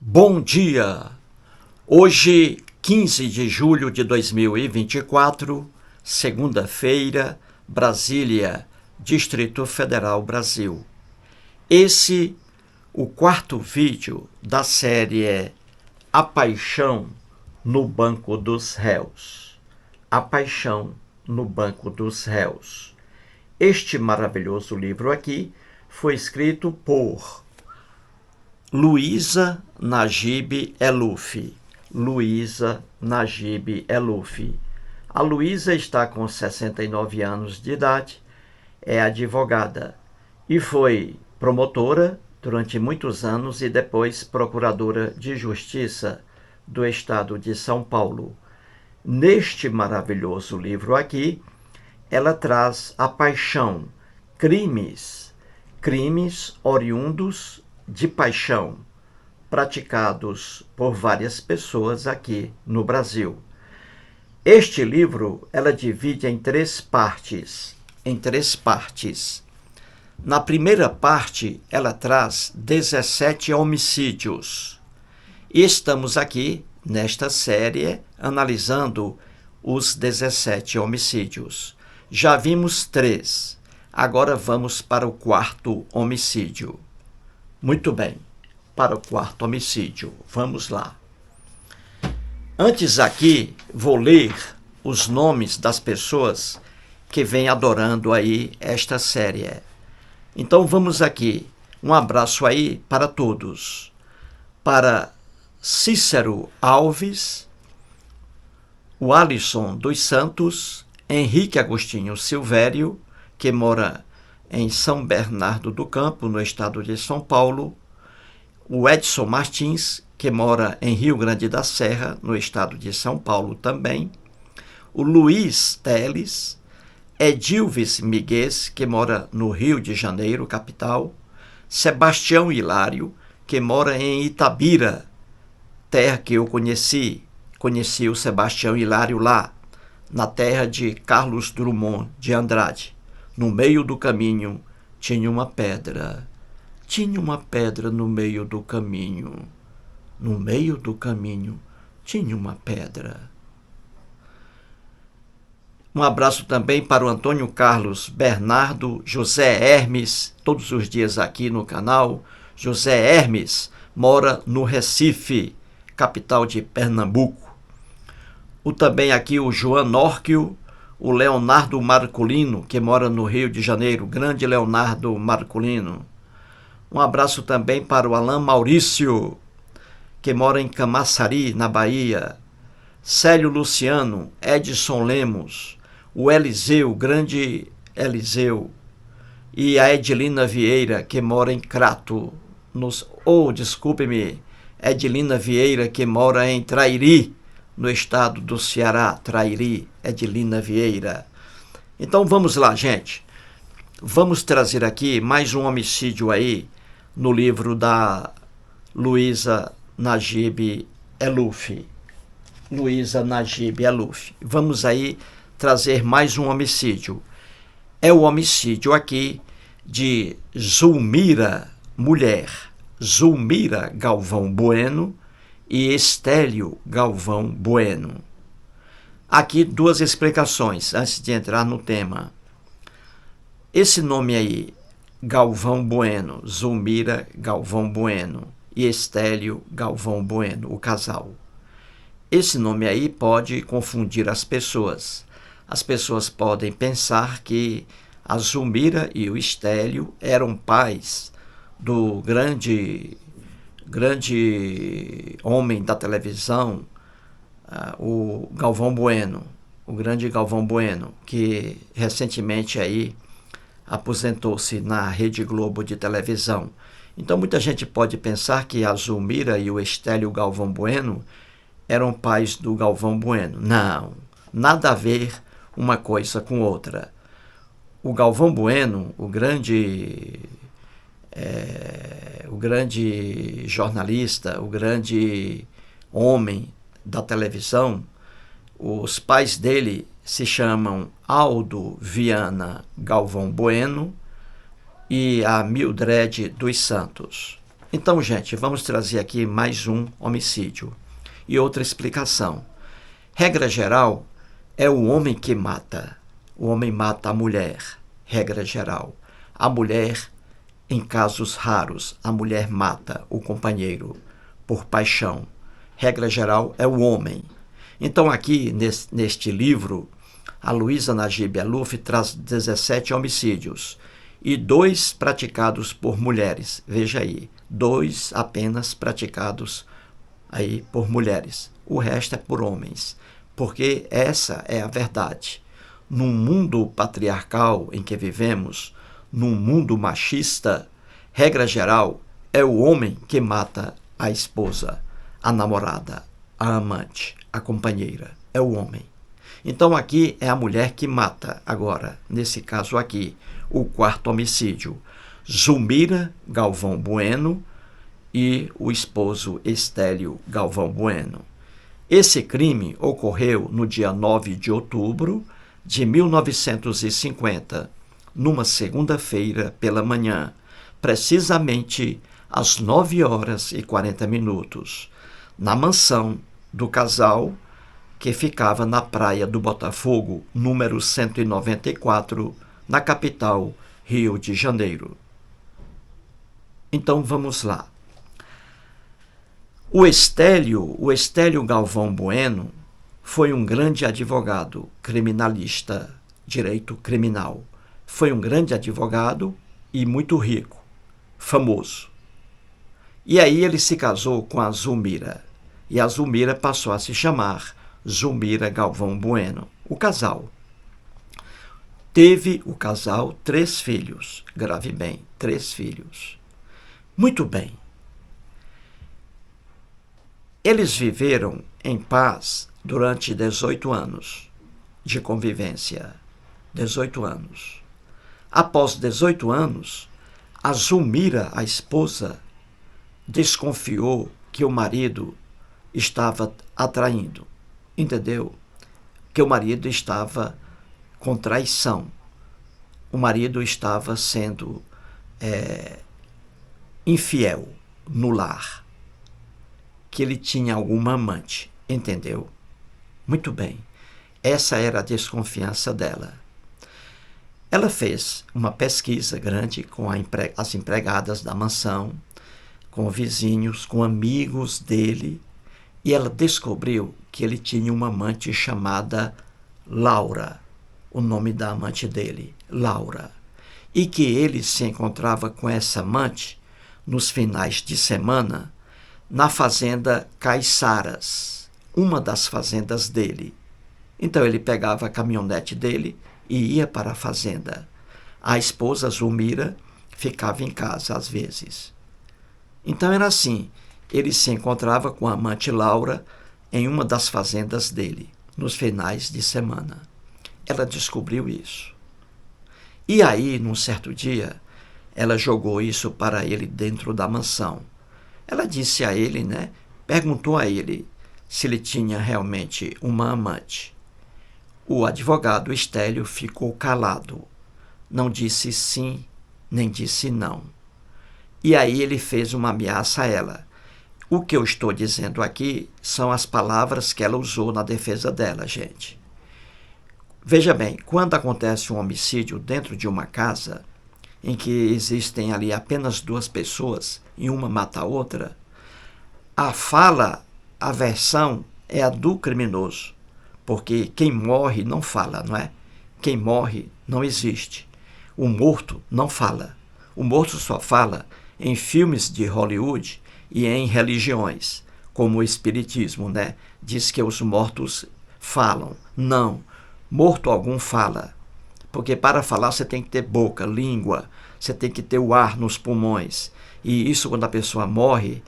Bom dia! Hoje, 15 de julho de 2024, segunda-feira, Brasília, Distrito Federal, Brasil. Esse, o quarto vídeo da série A Paixão no Banco dos Réus. A Paixão no Banco dos Réus. Este maravilhoso livro aqui foi escrito por Luísa Najib Eluf. Luísa Najib Eluf. A Luísa está com 69 anos de idade, é advogada e foi promotora durante muitos anos e depois procuradora de justiça do estado de São Paulo. Neste maravilhoso livro aqui, ela traz a paixão, crimes oriundos de paixão, praticados por várias pessoas aqui no Brasil. Este livro ela divide em três partes. Na primeira parte, ela traz 17 homicídios. E estamos aqui, nesta série, analisando os 17 homicídios. Já vimos 3. Agora vamos para o quarto homicídio. Muito bem, para o quarto homicídio. Vamos lá. Antes aqui, vou ler os nomes das pessoas que vêm adorando aí esta série. Então vamos aqui. Um abraço aí para todos. Para Cícero Alves, o Alisson dos Santos, Henrique Agostinho Silvério, que mora em São Bernardo do Campo, no estado de São Paulo, o Edson Martins, que mora em Rio Grande da Serra, no estado de São Paulo também, o Luiz Teles, Edilves Miguel, que mora no Rio de Janeiro, capital, Sebastião Hilário, que mora em Itabira, terra que eu conheci o Sebastião Hilário lá, na terra de Carlos Drummond de Andrade. No meio do caminho tinha uma pedra. Tinha uma pedra no meio do caminho. No meio do caminho tinha uma pedra. Um abraço também para o Antônio Carlos Bernardo José Hermes, todos os dias aqui no canal. José Hermes mora no Recife, capital de Pernambuco. Também aqui o João Norquio, o Leonardo Marculino, que mora no Rio de Janeiro, grande Leonardo Marculino. Um abraço também para o Alain Maurício, que mora em Camaçari, na Bahia. Célio Luciano, Edson Lemos, o Eliseu, grande Eliseu. E a Edilina Vieira, que mora em Crato. Edilina Vieira, que mora em Trairi, no estado do Ceará, Trairi, Edilina Vieira. Então vamos lá, gente. Vamos trazer aqui mais um homicídio aí no livro da Luísa Najib Eluf. Luísa Najib Eluf. Vamos aí trazer mais um homicídio. É o homicídio aqui de Zulmira, mulher, Zulmira Galvão Bueno, e Estélio Galvão Bueno. Aqui duas explicações antes de entrar no tema. Esse nome aí, Galvão Bueno, Zulmira Galvão Bueno e Estélio Galvão Bueno, o casal. Esse nome aí pode confundir as pessoas. As pessoas podem pensar que a Zulmira e o Estélio eram pais do grande homem da televisão, o Galvão Bueno, o grande Galvão Bueno, que recentemente aí aposentou-se na Rede Globo de televisão. Então muita gente pode pensar que a Zulmira e o Estélio Galvão Bueno eram pais do Galvão Bueno. Não, nada a ver uma coisa com outra. O Galvão Bueno, o grande jornalista, o grande homem da televisão, os pais dele se chamam Aldo Viana Galvão Bueno e a Mildred dos Santos. Então, gente, vamos trazer aqui mais um homicídio e outra explicação. Regra geral, é o homem que mata. O homem mata a mulher, regra geral. A mulher, em casos raros, a mulher mata o companheiro por paixão. Regra geral, é o homem. Então, aqui, neste livro, a Luísa Najib Alouf traz 17 homicídios e 2 praticados por mulheres. Veja aí, 2 apenas praticados aí por mulheres. O resto é por homens, porque essa é a verdade. Num mundo patriarcal em que vivemos, num mundo machista, regra geral, é o homem que mata a esposa, a namorada, a amante, a companheira. É o homem. Então aqui é a mulher que mata. Agora, nesse caso aqui, o 4º homicídio. Zulmira Galvão Bueno e o esposo Estélio Galvão Bueno. Esse crime ocorreu no dia 9 de outubro de 1950, numa segunda-feira pela manhã, precisamente às 9h40, na mansão do casal que ficava na Praia do Botafogo, número 194, na capital, Rio de Janeiro. Então vamos lá. O Estélio Galvão Bueno foi um grande advogado, criminalista, direito criminal. Foi um grande advogado e muito rico, famoso. E aí ele se casou com a Zulmira. E a Zulmira passou a se chamar Zulmira Galvão Bueno. O casal. Teve o casal 3 filhos. Grave bem, 3 filhos. Muito bem. Eles viveram em paz durante 18 anos de convivência. 18 anos. Após 18 anos, a Zulmira, a esposa, desconfiou que o marido estava atraindo. Entendeu? Que o marido estava com traição. O marido estava sendo infiel no lar. Que ele tinha alguma amante. Entendeu? Muito bem. Essa era a desconfiança dela. Ela fez uma pesquisa grande com as empregadas da mansão, com vizinhos, com amigos dele, e ela descobriu que ele tinha uma amante chamada Laura, o nome da amante dele, Laura, e que ele se encontrava com essa amante nos finais de semana na fazenda Caiçaras, uma das fazendas dele. Então ele pegava a caminhonete dele e ia para a fazenda. A esposa Zulmira ficava em casa às vezes. Então era assim, ele se encontrava com a amante Laura em uma das fazendas dele, nos finais de semana. Ela descobriu isso. E aí, num certo dia, ela jogou isso para ele dentro da mansão. Ela disse a ele, perguntou a ele se ele tinha realmente uma amante. O advogado Estélio ficou calado. Não disse sim, nem disse não. E aí ele fez uma ameaça a ela. O que eu estou dizendo aqui são as palavras que ela usou na defesa dela, gente. Veja bem, quando acontece um homicídio dentro de uma casa, em que existem ali apenas 2 pessoas e uma mata a outra, a fala, a versão é a do criminoso. Porque quem morre não fala, não é? Quem morre não existe. O morto não fala. O morto só fala em filmes de Hollywood e em religiões, como o espiritismo, Diz que os mortos falam. Não, morto algum fala. Porque para falar você tem que ter boca, língua, você tem que ter o ar nos pulmões. E isso, quando a pessoa morre,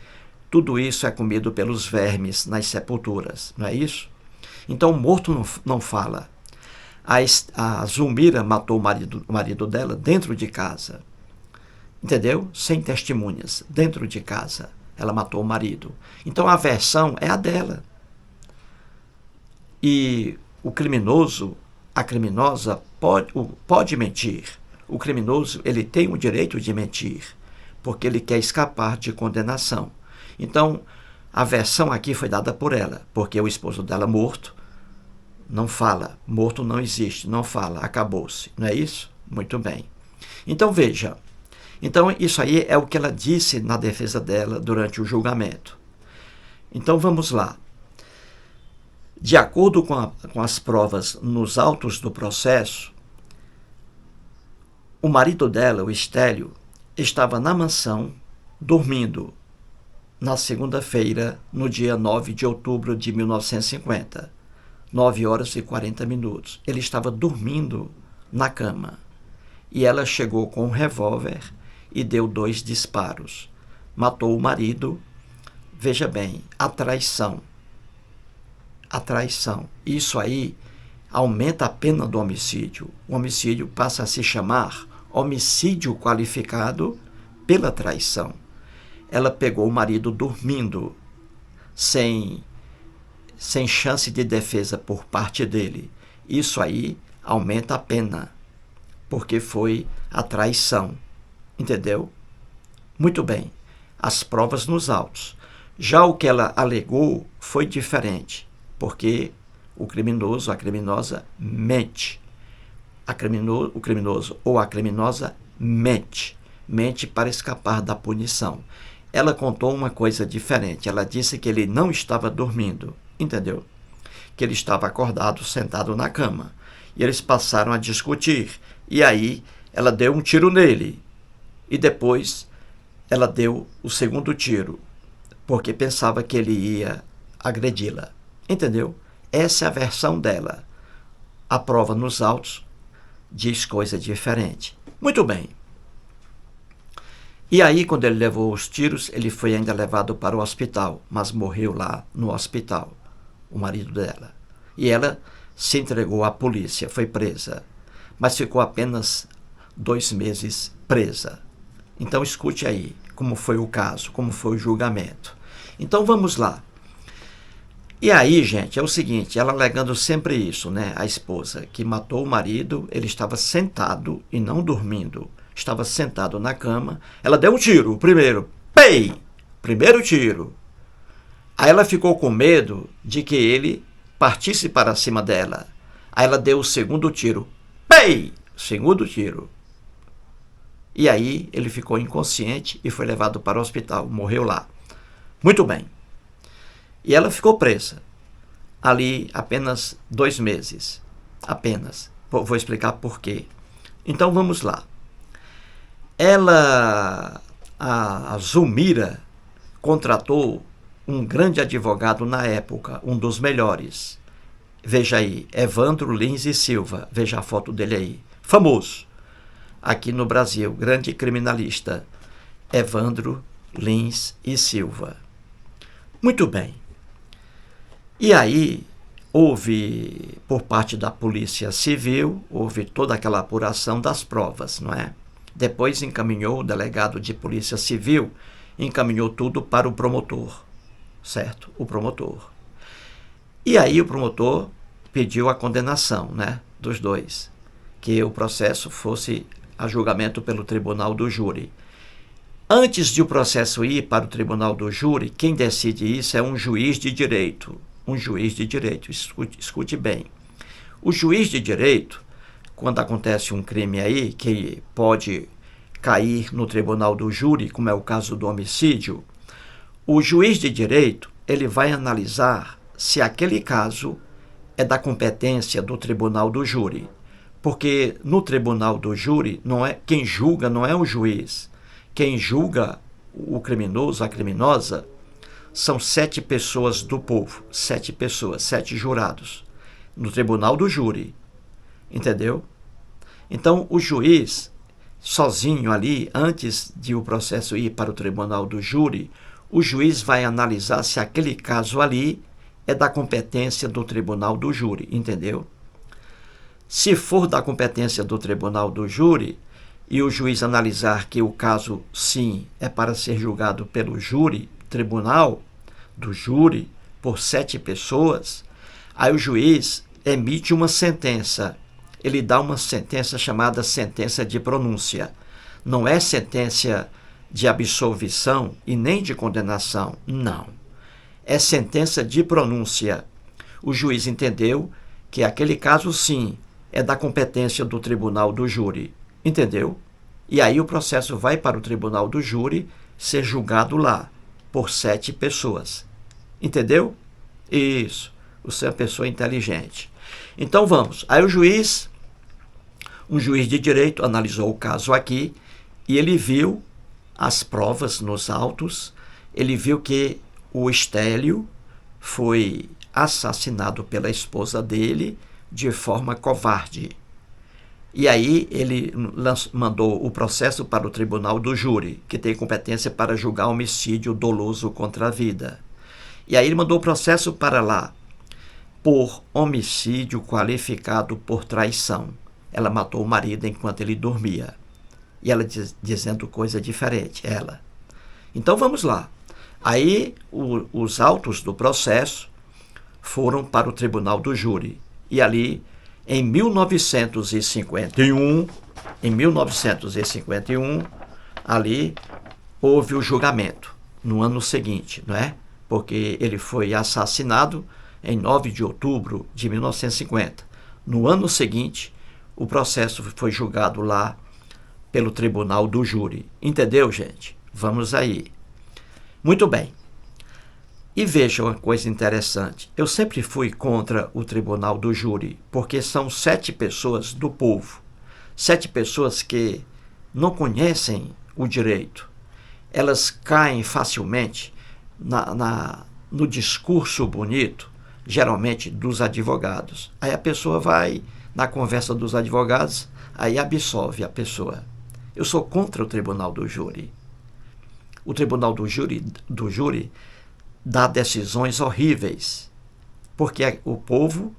tudo isso é comido pelos vermes nas sepulturas, não é isso? Então o morto não fala. A Zulmira matou o marido dela dentro de casa. Entendeu? Sem testemunhas, dentro de casa. Ela matou o marido. Então a versão é a dela. E o criminoso, a criminosa pode mentir. O criminoso, ele tem o direito de mentir. porque ele quer escapar de condenação. Então, a versão aqui foi dada por ela, porque o esposo dela morto não fala, morto não existe, não fala, acabou-se, não é isso? Muito bem. Então, veja, então isso aí é o que ela disse na defesa dela durante o julgamento. Então, vamos lá. De acordo com as provas nos autos do processo, o marido dela, o Estélio, estava na mansão, dormindo, na segunda-feira, no dia 9 de outubro de 1950, 9 horas e 40 minutos. Ele estava dormindo na cama e ela chegou com um revólver e deu 2 disparos. Matou o marido. Veja bem, a traição. A traição. Isso aí aumenta a pena do homicídio. O homicídio passa a se chamar homicídio qualificado pela traição. Ela pegou o marido dormindo, sem chance de defesa por parte dele. Isso aí aumenta a pena, porque foi a traição. Entendeu? Muito bem. As provas nos autos. Já o que ela alegou foi diferente, porque o criminoso, a criminosa, mente. O criminoso ou a criminosa mente. Mente para escapar da punição. Ela contou uma coisa diferente. Ela disse que ele não estava dormindo, entendeu? Que ele estava acordado, sentado na cama. E eles passaram a discutir. E aí ela deu um tiro nele. E depois ela deu o segundo tiro, porque pensava que ele ia agredi-la. Entendeu? Essa é a versão dela. A prova nos autos diz coisa diferente. Muito bem. E aí, quando ele levou os tiros, ele foi ainda levado para o hospital, mas morreu lá no hospital, o marido dela. E ela se entregou à polícia, foi presa, mas ficou apenas 2 meses presa. Então, escute aí como foi o caso, como foi o julgamento. Então, vamos lá. E aí, gente, é o seguinte, ela alegando sempre isso, né? A esposa que matou o marido, ele estava sentado e não dormindo. Estava sentado na cama, ela deu um tiro, o primeiro, pei! Primeiro tiro. Aí ela ficou com medo de que ele partisse para cima dela. Aí ela deu o segundo tiro, pei! Segundo tiro. E aí ele ficou inconsciente e foi levado para o hospital, morreu lá. Muito bem. E ela ficou presa. Ali apenas 2 meses. Apenas. Vou explicar por quê. Então vamos lá. A Zulmira, contratou um grande advogado na época, um dos melhores. Veja aí, Evandro Lins e Silva. Veja a foto dele aí. Famoso. Aqui no Brasil, grande criminalista. Evandro Lins e Silva. Muito bem. E aí, houve, por parte da Polícia Civil, houve toda aquela apuração das provas, não é? Depois encaminhou o delegado de Polícia Civil, encaminhou tudo para o promotor, certo? O promotor. E aí o promotor pediu a condenação, né, dos dois, que o processo fosse a julgamento pelo Tribunal do Júri. Antes de o processo ir para o Tribunal do Júri, quem decide isso é um juiz de direito. Um juiz de direito, escute bem. O juiz de direito, quando acontece um crime aí, que pode cair no Tribunal do Júri, como é o caso do homicídio, o juiz de direito, ele vai analisar se aquele caso é da competência do Tribunal do Júri. Porque no Tribunal do Júri, quem julga não é o juiz. Quem julga o criminoso, a criminosa, são 7 pessoas do povo. 7 pessoas, 7 jurados. No Tribunal do Júri. Entendeu? Então, o juiz, sozinho ali, antes de o processo ir para o Tribunal do Júri, o juiz vai analisar se aquele caso ali é da competência do Tribunal do Júri. Entendeu? Se for da competência do Tribunal do Júri, e o juiz analisar que o caso, sim, é para ser julgado pelo júri, tribunal do júri, por 7 pessoas, aí o juiz emite uma sentença. Ele dá uma sentença chamada sentença de pronúncia. Não é sentença de absolvição e nem de condenação. Não. É sentença de pronúncia. O juiz entendeu que aquele caso, sim, é da competência do tribunal do júri. Entendeu? E aí o processo vai para o tribunal do júri ser julgado lá, por 7 pessoas. Entendeu? Isso. Você é uma pessoa inteligente. Então vamos. Aí um juiz de direito, analisou o caso aqui e ele viu as provas nos autos, ele viu que o Estélio foi assassinado pela esposa dele de forma covarde. E aí ele mandou o processo para o tribunal do júri, que tem competência para julgar homicídio doloso contra a vida. E aí ele mandou o processo para lá, por homicídio qualificado por traição. Ela matou o marido enquanto ele dormia. E ela dizendo coisa diferente, ela. Então vamos lá. Aí os autos do processo foram para o tribunal do júri. E ali, em 1951, ali houve o julgamento, no ano seguinte, não é? Porque ele foi assassinado em 9 de outubro de 1950. No ano seguinte, o processo foi julgado lá pelo tribunal do júri. Entendeu, gente? Vamos aí. Muito bem. E veja uma coisa interessante. Eu sempre fui contra o tribunal do júri, porque são 7 pessoas do povo. 7 pessoas que não conhecem o direito. Elas caem facilmente no discurso bonito, geralmente dos advogados. Aí a pessoa vai na conversa dos advogados, aí absolve a pessoa. Eu sou contra o tribunal do júri. O tribunal do júri dá decisões horríveis, porque é o povo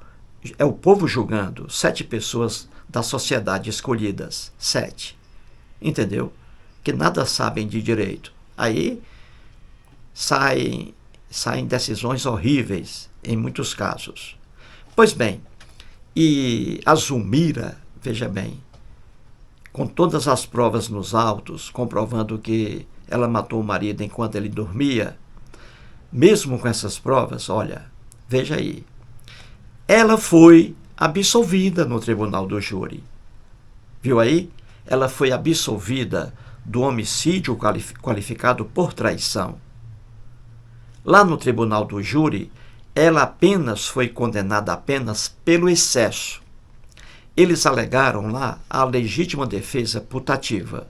julgando, 7 pessoas da sociedade escolhidas, 7, entendeu? Que nada sabem de direito. Aí saem decisões horríveis em muitos casos. Pois bem, e a Zulmira, veja bem, com todas as provas nos autos, comprovando que ela matou o marido enquanto ele dormia, mesmo com essas provas, olha, veja aí, ela foi absolvida no tribunal do júri. Viu aí? Ela foi absolvida do homicídio qualificado por traição. Lá no tribunal do júri, ela apenas foi condenada apenas pelo excesso. Eles alegaram lá a legítima defesa putativa.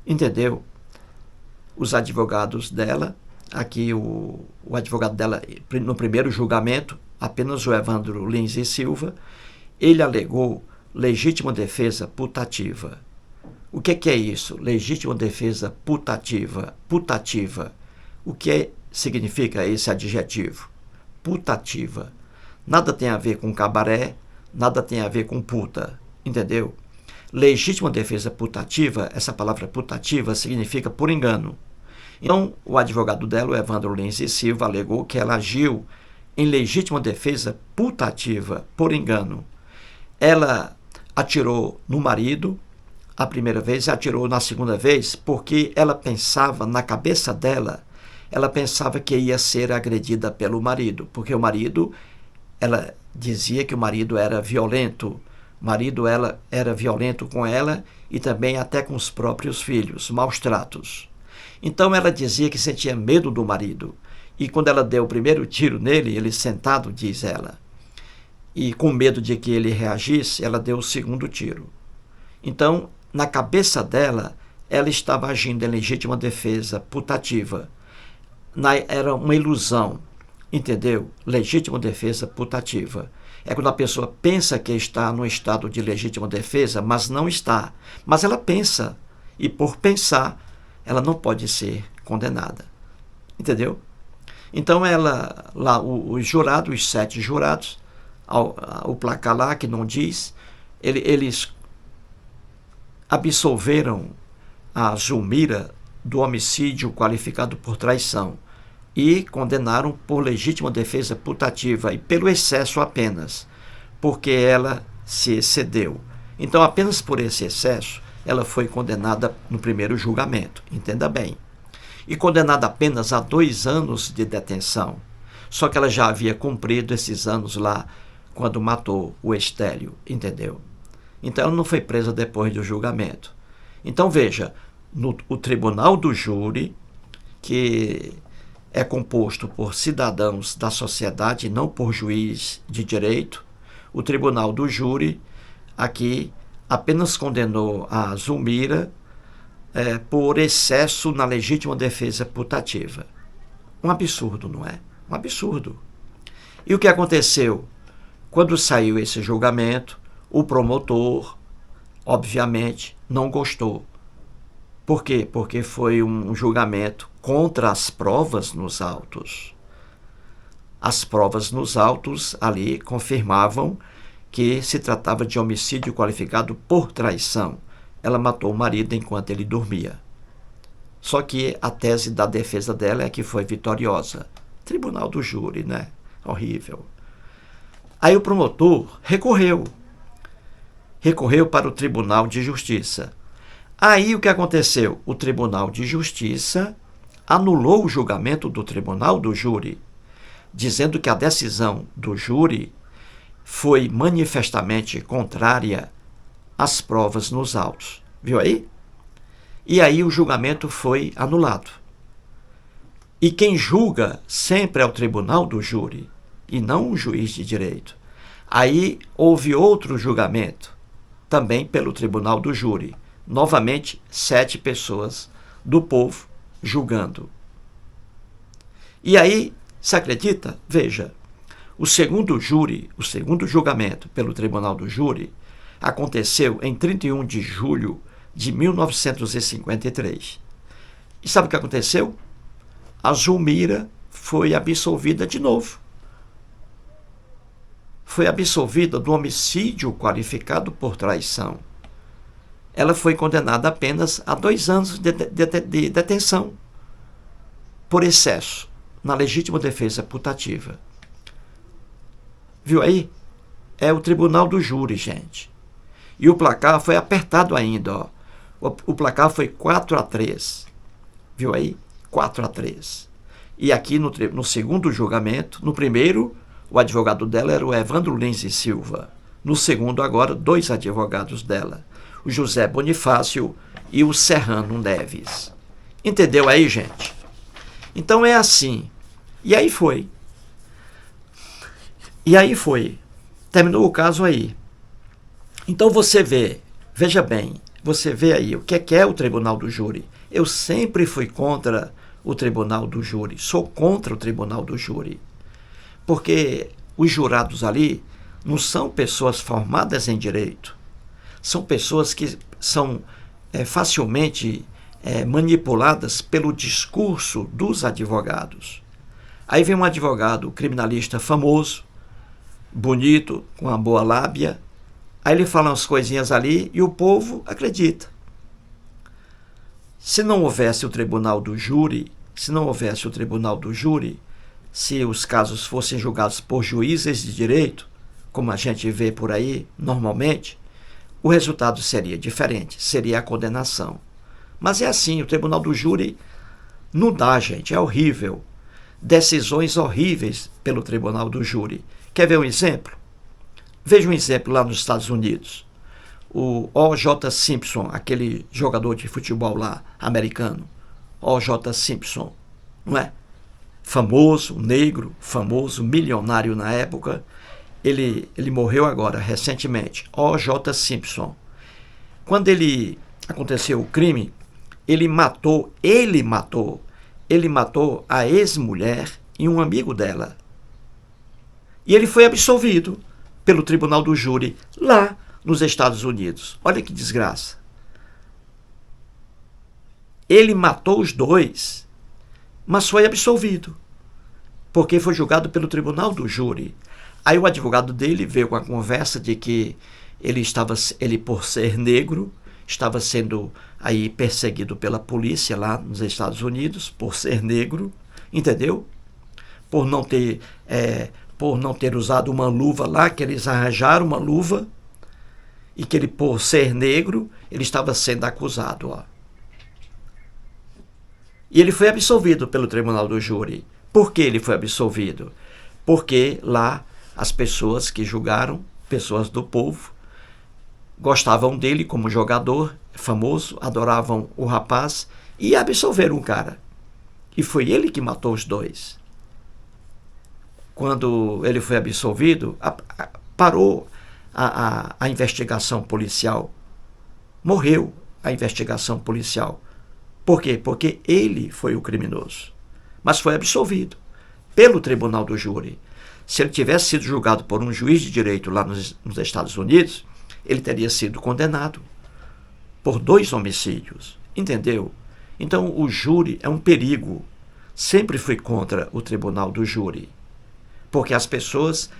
Entendeu? Os advogados dela, aqui o advogado dela, no primeiro julgamento, apenas o Evandro Lins e Silva, ele alegou legítima defesa putativa. O que é isso? Legítima defesa putativa. Putativa. O que significa esse adjetivo? Putativa. Nada tem a ver com cabaré, nada tem a ver com puta, entendeu? Legítima defesa putativa, essa palavra putativa significa por engano. Então, o advogado dela, o Evandro Lins e Silva, alegou que ela agiu em legítima defesa putativa, por engano. Ela atirou no marido a primeira vez e atirou na segunda vez porque ela pensava, na cabeça dela, ela pensava que ia ser agredida pelo marido, porque o marido, ela dizia que o marido era violento, era violento com ela e também até com os próprios filhos, maus tratos. Então ela dizia que sentia medo do marido. E quando ela deu o primeiro tiro nele, ele sentado, diz ela, e com medo de que ele reagisse, ela deu o segundo tiro. Então, na cabeça dela, ela estava agindo em legítima defesa putativa. Era uma ilusão, entendeu? Legítima defesa putativa. É quando a pessoa pensa que está no estado de legítima defesa, mas não está. Mas ela pensa, e por pensar, ela não pode ser condenada. Entendeu? Então, os jurados, os 7 jurados, o placar lá, que não diz, eles absolveram a Zulmira do homicídio qualificado por traição e condenaram por legítima defesa putativa e pelo excesso apenas, porque ela se excedeu. Então, apenas por esse excesso, ela foi condenada no primeiro julgamento, entenda bem. E condenada apenas a 2 anos de detenção. Só que ela já havia cumprido esses anos lá quando matou o Estélio, entendeu? Então ela não foi presa depois do julgamento. Então veja, o tribunal do júri, que é composto por cidadãos da sociedade, não por juiz de direito, o tribunal do júri aqui apenas condenou a Zulmira por excesso na legítima defesa putativa. Um absurdo, não é? Um absurdo. E o que aconteceu? Quando saiu esse julgamento, o promotor, obviamente, não gostou. Por quê? Porque foi um julgamento contra as provas nos autos. As provas nos autos ali confirmavam que se tratava de homicídio qualificado por traição. Ela matou o marido enquanto ele dormia. Só que a tese da defesa dela é que foi vitoriosa. Tribunal do júri, né? Horrível. Aí o promotor recorreu para o Tribunal de Justiça. Aí o que aconteceu? O Tribunal de Justiça anulou o julgamento do Tribunal do Júri, dizendo que a decisão do júri foi manifestamente contrária às provas nos autos. Viu aí? E aí o julgamento foi anulado. E quem julga sempre é o Tribunal do Júri, e não um juiz de direito. Aí houve outro julgamento, também pelo Tribunal do Júri. Novamente, 7 pessoas do povo julgando. E aí, se acredita? Veja, o segundo julgamento pelo Tribunal do Júri aconteceu em 31 de julho de 1953. E sabe o que aconteceu? A Zulmira foi absolvida de novo. Foi absolvida do homicídio qualificado por traição. Ela foi condenada apenas a 2 anos de detenção por excesso na legítima defesa putativa. Viu aí? É o Tribunal do Júri, gente. E o placar foi apertado ainda, ó. O placar foi 4-3. Viu aí? 4-3. E aqui no segundo julgamento, no primeiro, o advogado dela era o Evandro Lins e Silva. No segundo, agora, 2 advogados dela, o José Bonifácio e o Serrano Neves. Entendeu aí, gente? Então é assim. E aí foi. Terminou o caso aí. Então você vê, veja bem, você vê aí o que é o Tribunal do Júri. Eu sempre fui contra o Tribunal do Júri, sou contra o Tribunal do Júri, porque os jurados ali não são pessoas formadas em direito, são pessoas que são facilmente manipuladas pelo discurso dos advogados. Aí vem um advogado criminalista famoso, bonito, com uma boa lábia, aí ele fala umas coisinhas ali e o povo acredita. Se não houvesse o Tribunal do Júri, se os casos fossem julgados por juízes de direito, como a gente vê por aí normalmente, o resultado seria diferente, seria a condenação. Mas é assim, o Tribunal do Júri não dá, gente, é horrível. Decisões horríveis pelo Tribunal do Júri. Quer ver um exemplo? Veja um exemplo lá nos Estados Unidos. O O.J. Simpson, aquele jogador de futebol lá, americano, O.J. Simpson, não é? Famoso, negro, famoso, milionário na época. Ele morreu agora, recentemente. O.J. Simpson. Quando aconteceu o crime, ele matou a ex-mulher e um amigo dela. E ele foi absolvido pelo Tribunal do Júri lá nos Estados Unidos. Olha que desgraça. Ele matou os dois, mas foi absolvido, porque foi julgado pelo Tribunal do Júri. Aí o advogado dele veio com a conversa de que ele por ser negro, estava sendo aí perseguido pela polícia lá nos Estados Unidos, por ser negro, entendeu? Por não ter usado uma luva lá, que eles arranjaram uma luva. e que ele, por ser negro, ele estava sendo acusado. Ó. E ele foi absolvido pelo tribunal do júri. Por que ele foi absolvido? Porque lá as pessoas que julgaram, pessoas do povo, gostavam dele como jogador famoso, adoravam o rapaz e absolveram o cara. E foi ele que matou os dois. Quando ele foi absolvido, parou a investigação policial. Morreu a investigação policial. Por quê? Porque ele foi o criminoso. Mas foi absolvido pelo tribunal do júri. Se ele tivesse sido julgado por um juiz de direito lá nos Estados Unidos, ele teria sido condenado por 2 homicídios. Entendeu? Então o júri é um perigo. Sempre fui contra o tribunal do júri. Porque as pessoas,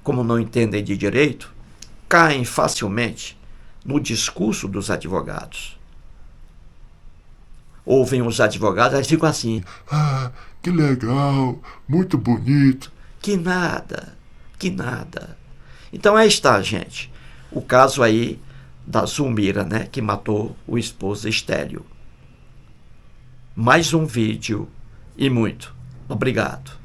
como não entendem de direito, caem facilmente no discurso dos advogados. Ouvem os advogados, eles ficam assim: Ah, que legal, muito bonito. Que nada, que nada. Então aí está, gente. O caso aí da Zulmira, né, que matou o esposo Estélio. Mais um vídeo e muito obrigado.